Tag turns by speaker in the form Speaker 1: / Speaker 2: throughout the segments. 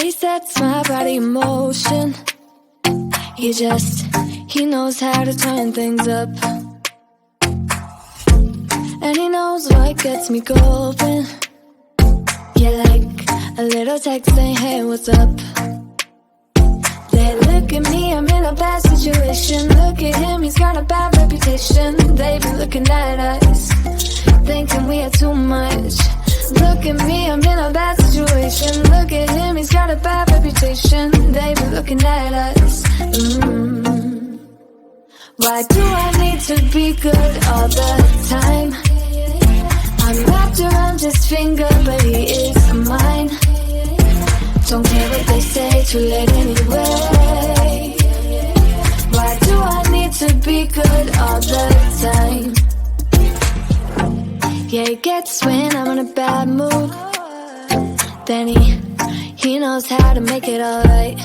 Speaker 1: He sets my body in motion. He knows how to turn things up. And he knows what gets me going. Yeah, like a little text saying, hey, what's up? They look at me, I'm in a bad situation. Look at him, he's got a bad reputation. They be looking at us, thinking we are too much. Look at me, I'm in a bad situation. Look at him, he's got a bad reputation. They be looking at us. Why do I need to be good all the time? I'm wrapped around his finger, but he is mine. Don't care what they say, too late anyway. Why do I need to be good all the time? Yeah, he gets when I'm in a bad mood. Then he knows how to make it alright.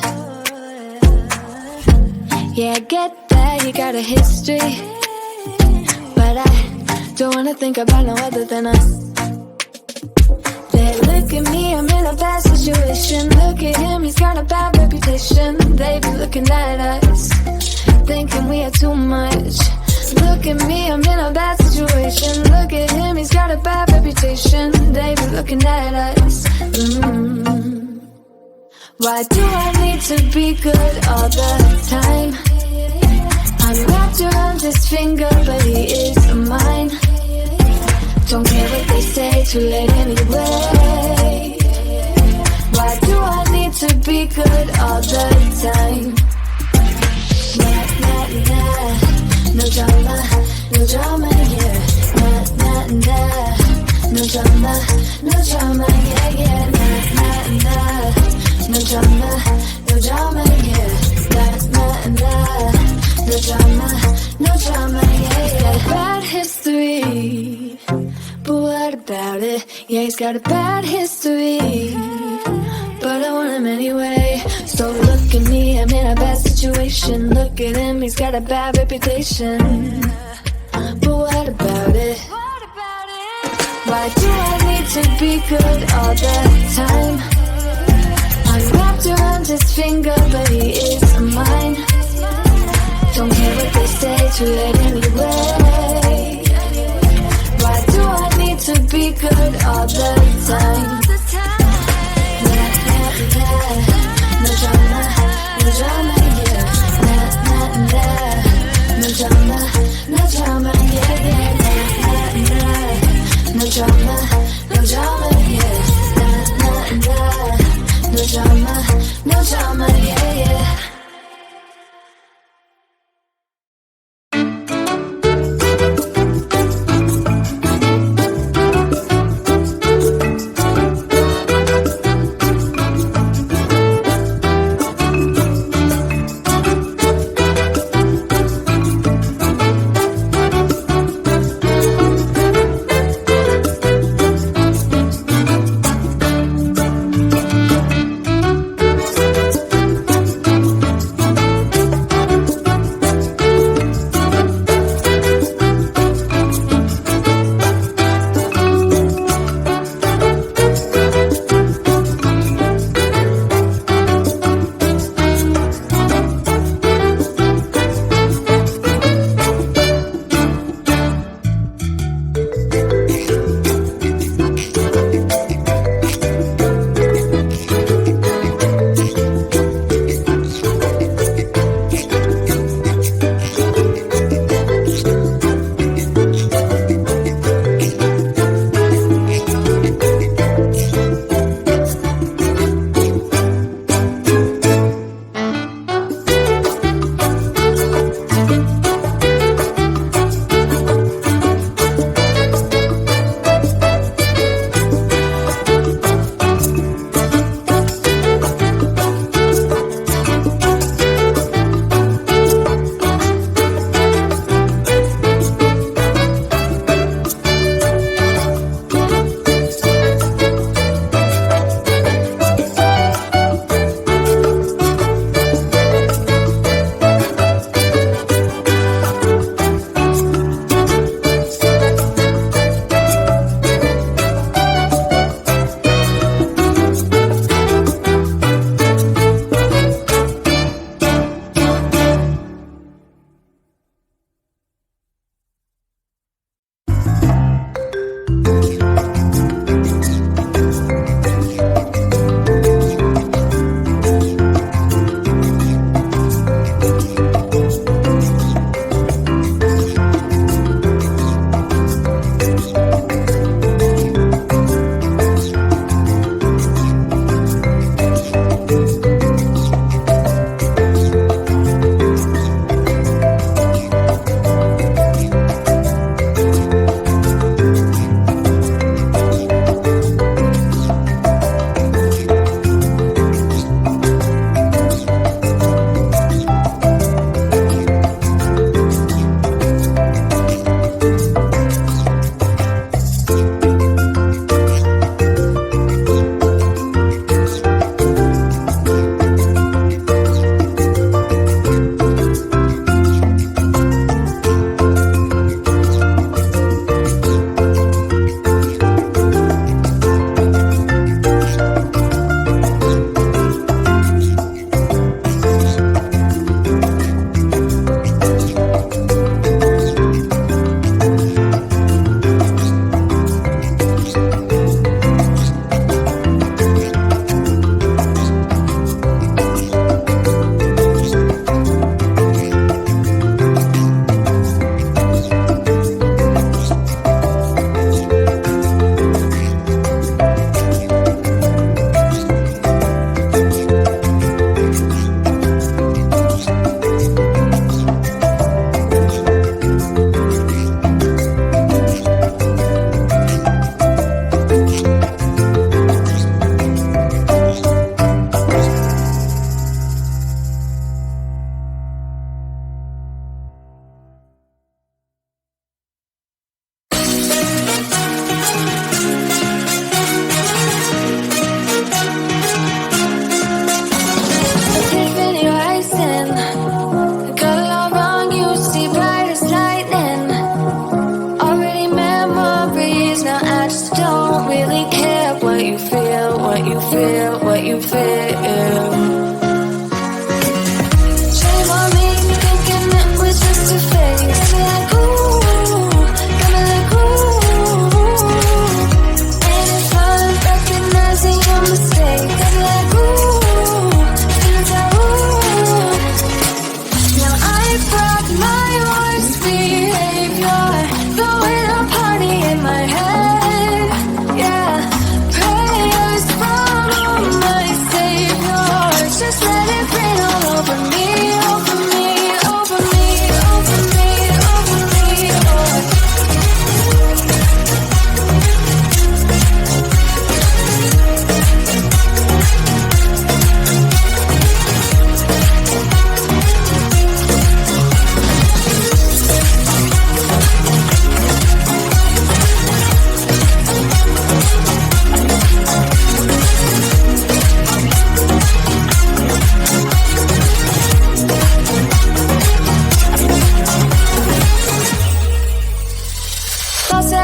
Speaker 1: Yeah, I get that you got a history, but I don't wanna think about no other than us. They look at me, I'm in a bad situation. Look at him, he's got a bad reputation. They be looking at us, thinking we are too much. Look at me, I'm in a bad situation. Look at him, he's got a bad reputation. They be looking at us. Why do I need to be good all the time? I'm wrapped around his finger, but he is mine. Don't care what they say, too late anyway. Why do I need to be good all the time? Nah, nah, nah. No drama, no drama, yeah. Nah, nah, nah. No drama, no drama, yeah, yeah. Nah, nah, nah. No drama, no drama, yeah. Nah, nah, nah. No drama, no drama, yeah, yeah. Bad history, but what about it? Yeah, he's got a bad history, but I want him anyway. So look at me, I'm in a bad situation. Look at him, he's got a bad reputation, but what about it? Why do I need to be good all the time? I'm wrapped around his finger, but he is mine. Don't care what they say, too late anyway. Why do I need to be good all the time? Nah, nah, nah. No drama, no drama, yeah. Nah, nah, nah. No drama, no drama, yeah, yeah. Nah, nah, nah. No drama, no drama, yeah. Nah, nah, nah. No drama, no drama, yeah, yeah.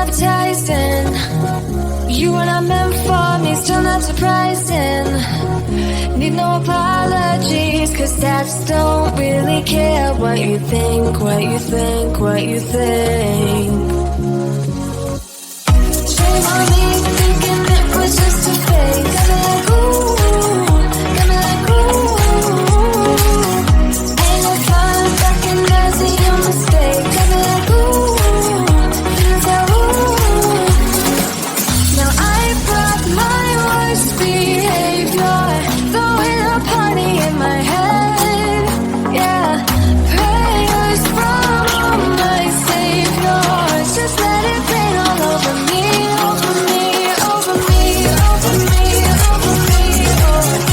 Speaker 1: appetizing. You were not meant for me, still not surprising. Need no apologies, cause stats don't really care what you think, what you think, what you think. Shame on me for thinking it was just a phase. Got me like ooh, got me like ooh. Ain't no fun recognizing your mistake. Got me like ooh, feels like ooh. Now I brought my worst behavior, throwing a party in my head. Yeah, prayers from my saviors. Just let it rain all over me, over me, over me, over me, over me.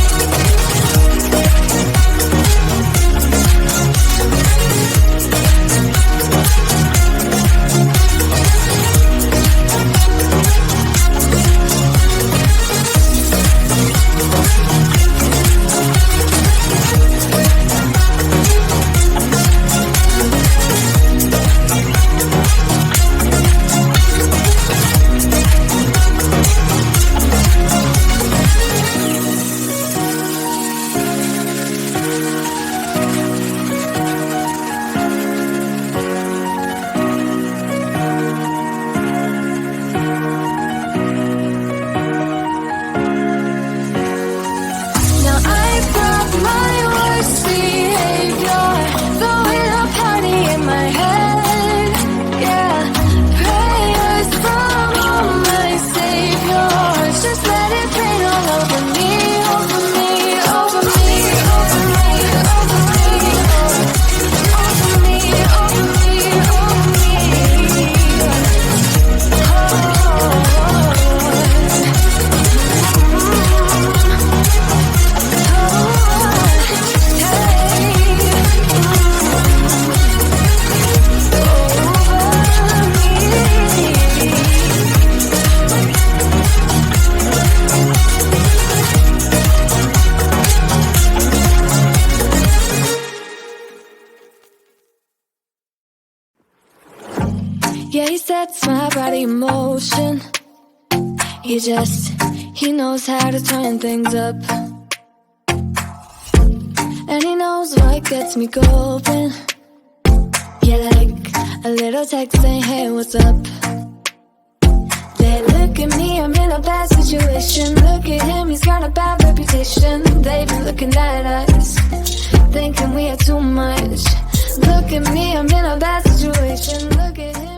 Speaker 1: Now I brought my worst behavior, throwing a party in my head. Yeah, prayers from my saviors. Just let it rain all over me, over me, over me, over me, over me, over me, over me, over me. Yeah, he sets my body in motion. He knows how to turn things up. And he knows what gets me going. Yeah, like a little text saying, hey, what's up? They look at me, I'm in a bad situation. Look at him, he's got a bad reputation. They've been looking at us, thinking we are too much. Look at me, I'm in a bad situation. Look at him.